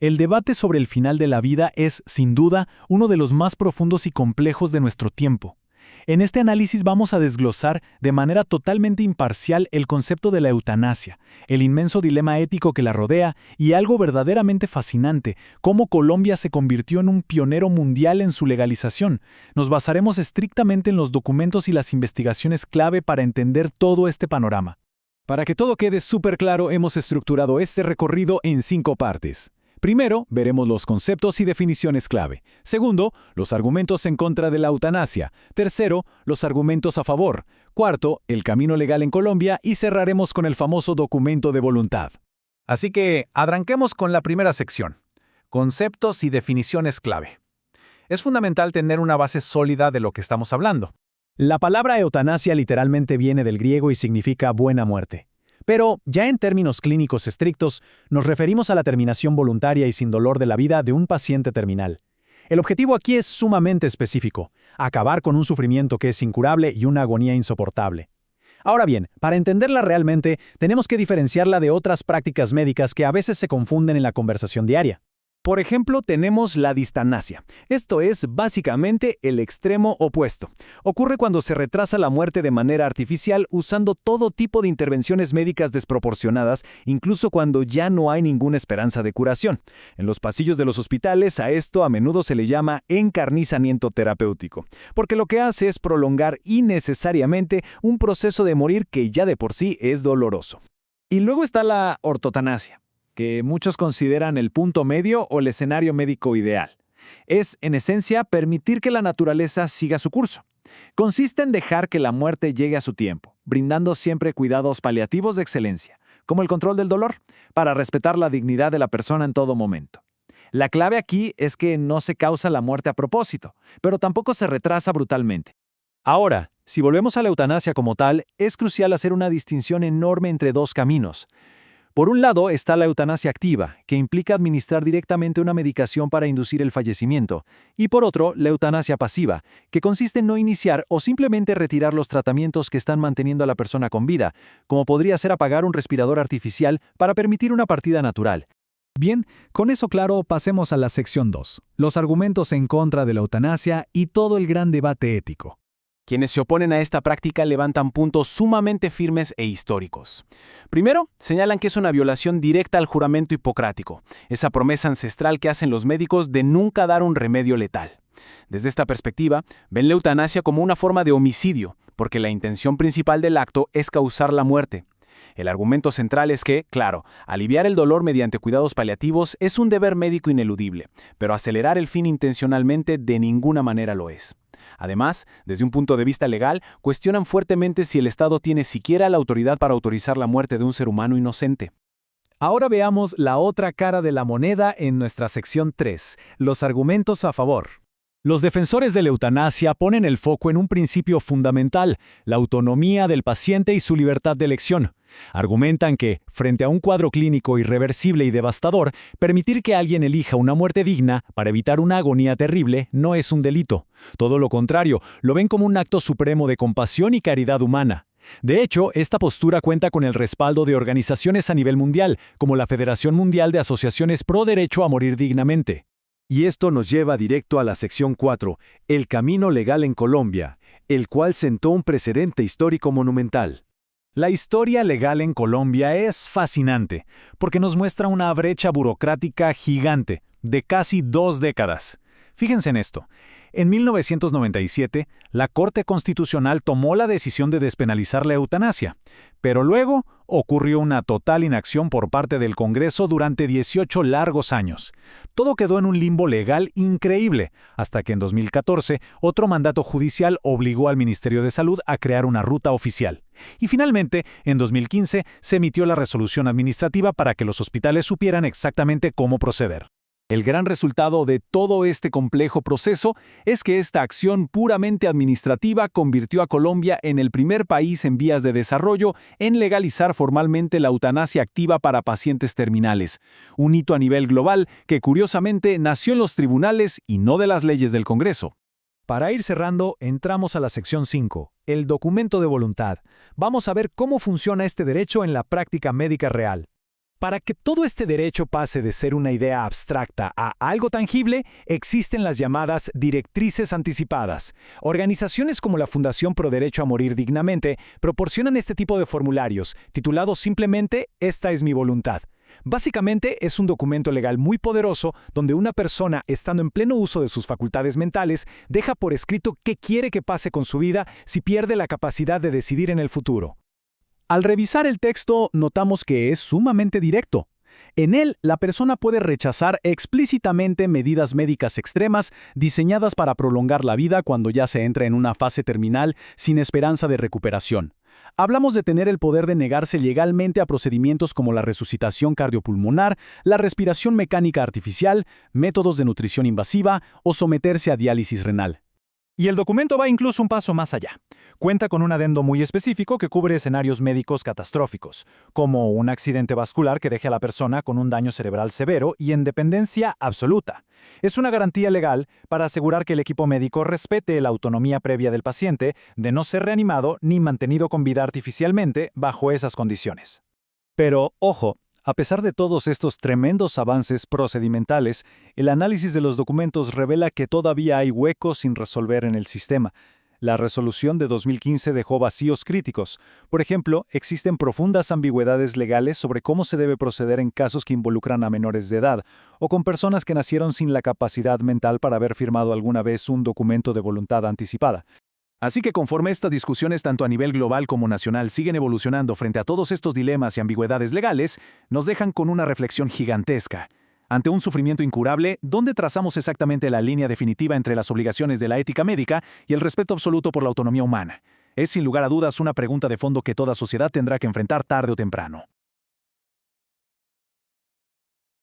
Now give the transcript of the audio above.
El debate sobre el final de la vida es, sin duda, uno de los más profundos y complejos de nuestro tiempo. En este análisis vamos a desglosar de manera totalmente imparcial el concepto de la eutanasia, el inmenso dilema ético que la rodea y algo verdaderamente fascinante, cómo Colombia se convirtió en un pionero mundial en su legalización. Nos basaremos estrictamente en los documentos y las investigaciones clave para entender todo este panorama. Para que todo quede súper claro, hemos estructurado este recorrido en 5 partes. Primero, veremos los conceptos y definiciones clave. Segundo, los argumentos en contra de la eutanasia. Tercero, los argumentos a favor. Cuarto, el camino legal en Colombia y cerraremos con el famoso documento de voluntad. Así que arranquemos con la primera sección. Conceptos y definiciones clave. Es fundamental tener una base sólida de lo que estamos hablando. La palabra eutanasia literalmente viene del griego y significa buena muerte. Pero, ya en términos clínicos estrictos, nos referimos a la terminación voluntaria y sin dolor de la vida de un paciente terminal. El objetivo aquí es sumamente específico: acabar con un sufrimiento que es incurable y una agonía insoportable. Ahora bien, para entenderla realmente, tenemos que diferenciarla de otras prácticas médicas que a veces se confunden en la conversación diaria. Por ejemplo, tenemos la distanasia. Esto es básicamente el extremo opuesto. Ocurre cuando se retrasa la muerte de manera artificial usando todo tipo de intervenciones médicas desproporcionadas, incluso cuando ya no hay ninguna esperanza de curación. En los pasillos de los hospitales a esto a menudo se le llama encarnizamiento terapéutico, porque lo que hace es prolongar innecesariamente un proceso de morir que ya de por sí es doloroso. Y luego está la ortotanasia, que muchos consideran el punto medio o el escenario médico ideal. Es, en esencia, permitir que la naturaleza siga su curso. Consiste en dejar que la muerte llegue a su tiempo, brindando siempre cuidados paliativos de excelencia, como el control del dolor, para respetar la dignidad de la persona en todo momento. La clave aquí es que no se causa la muerte a propósito, pero tampoco se retrasa brutalmente. Ahora, si volvemos a la eutanasia como tal, es crucial hacer una distinción enorme entre dos caminos. Por un lado está la eutanasia activa, que implica administrar directamente una medicación para inducir el fallecimiento, y por otro, la eutanasia pasiva, que consiste en no iniciar o simplemente retirar los tratamientos que están manteniendo a la persona con vida, como podría ser apagar un respirador artificial para permitir una partida natural. Bien, con eso claro, pasemos a la sección 2, los argumentos en contra de la eutanasia y todo el gran debate ético. Quienes se oponen a esta práctica levantan puntos sumamente firmes e históricos. Primero, señalan que es una violación directa al juramento hipocrático, esa promesa ancestral que hacen los médicos de nunca dar un remedio letal. Desde esta perspectiva, ven la eutanasia como una forma de homicidio, porque la intención principal del acto es causar la muerte. El argumento central es que, claro, aliviar el dolor mediante cuidados paliativos es un deber médico ineludible, pero acelerar el fin intencionalmente de ninguna manera lo es. Además, desde un punto de vista legal, cuestionan fuertemente si el Estado tiene siquiera la autoridad para autorizar la muerte de un ser humano inocente. Ahora veamos la otra cara de la moneda en nuestra sección 3, los argumentos a favor. Los defensores de la eutanasia ponen el foco en un principio fundamental, la autonomía del paciente y su libertad de elección. Argumentan que, frente a un cuadro clínico irreversible y devastador, permitir que alguien elija una muerte digna para evitar una agonía terrible no es un delito. Todo lo contrario, lo ven como un acto supremo de compasión y caridad humana. De hecho, esta postura cuenta con el respaldo de organizaciones a nivel mundial, como la Federación Mundial de Asociaciones Pro Derecho a Morir Dignamente. Y esto nos lleva directo a la sección 4, el camino legal en Colombia, el cual sentó un precedente histórico monumental. La historia legal en Colombia es fascinante, porque nos muestra una brecha burocrática gigante, de casi 2 décadas. Fíjense en esto. En 1997, la Corte Constitucional tomó la decisión de despenalizar la eutanasia, pero luego ocurrió una total inacción por parte del Congreso durante 18 largos años. Todo quedó en un limbo legal increíble, hasta que en 2014 otro mandato judicial obligó al Ministerio de Salud a crear una ruta oficial. Y finalmente, en 2015, se emitió la resolución administrativa para que los hospitales supieran exactamente cómo proceder. El gran resultado de todo este complejo proceso es que esta acción puramente administrativa convirtió a Colombia en el primer país en vías de desarrollo en legalizar formalmente la eutanasia activa para pacientes terminales, un hito a nivel global que curiosamente nació en los tribunales y no de las leyes del Congreso. Para ir cerrando, entramos a la sección 5, el documento de voluntad. Vamos a ver cómo funciona este derecho en la práctica médica real. Para que todo este derecho pase de ser una idea abstracta a algo tangible, existen las llamadas directrices anticipadas. Organizaciones como la Fundación Pro Derecho a Morir Dignamente proporcionan este tipo de formularios, titulados simplemente «Esta es mi voluntad». Básicamente es un documento legal muy poderoso donde una persona, estando en pleno uso de sus facultades mentales, deja por escrito qué quiere que pase con su vida si pierde la capacidad de decidir en el futuro. Al revisar el texto, notamos que es sumamente directo. En él, la persona puede rechazar explícitamente medidas médicas extremas diseñadas para prolongar la vida cuando ya se entra en una fase terminal sin esperanza de recuperación. Hablamos de tener el poder de negarse legalmente a procedimientos como la resucitación cardiopulmonar, la respiración mecánica artificial, métodos de nutrición invasiva o someterse a diálisis renal. Y el documento va incluso un paso más allá. Cuenta con un adendo muy específico que cubre escenarios médicos catastróficos, como un accidente vascular que deje a la persona con un daño cerebral severo y en dependencia absoluta. Es una garantía legal para asegurar que el equipo médico respete la autonomía previa del paciente de no ser reanimado ni mantenido con vida artificialmente bajo esas condiciones. Pero, ojo, a pesar de todos estos tremendos avances procedimentales, el análisis de los documentos revela que todavía hay huecos sin resolver en el sistema. La resolución de 2015 dejó vacíos críticos. Por ejemplo, existen profundas ambigüedades legales sobre cómo se debe proceder en casos que involucran a menores de edad, o con personas que nacieron sin la capacidad mental para haber firmado alguna vez un documento de voluntad anticipada. Así que conforme estas discusiones tanto a nivel global como nacional siguen evolucionando frente a todos estos dilemas y ambigüedades legales, nos dejan con una reflexión gigantesca. Ante un sufrimiento incurable, ¿dónde trazamos exactamente la línea definitiva entre las obligaciones de la ética médica y el respeto absoluto por la autonomía humana? Es sin lugar a dudas una pregunta de fondo que toda sociedad tendrá que enfrentar tarde o temprano.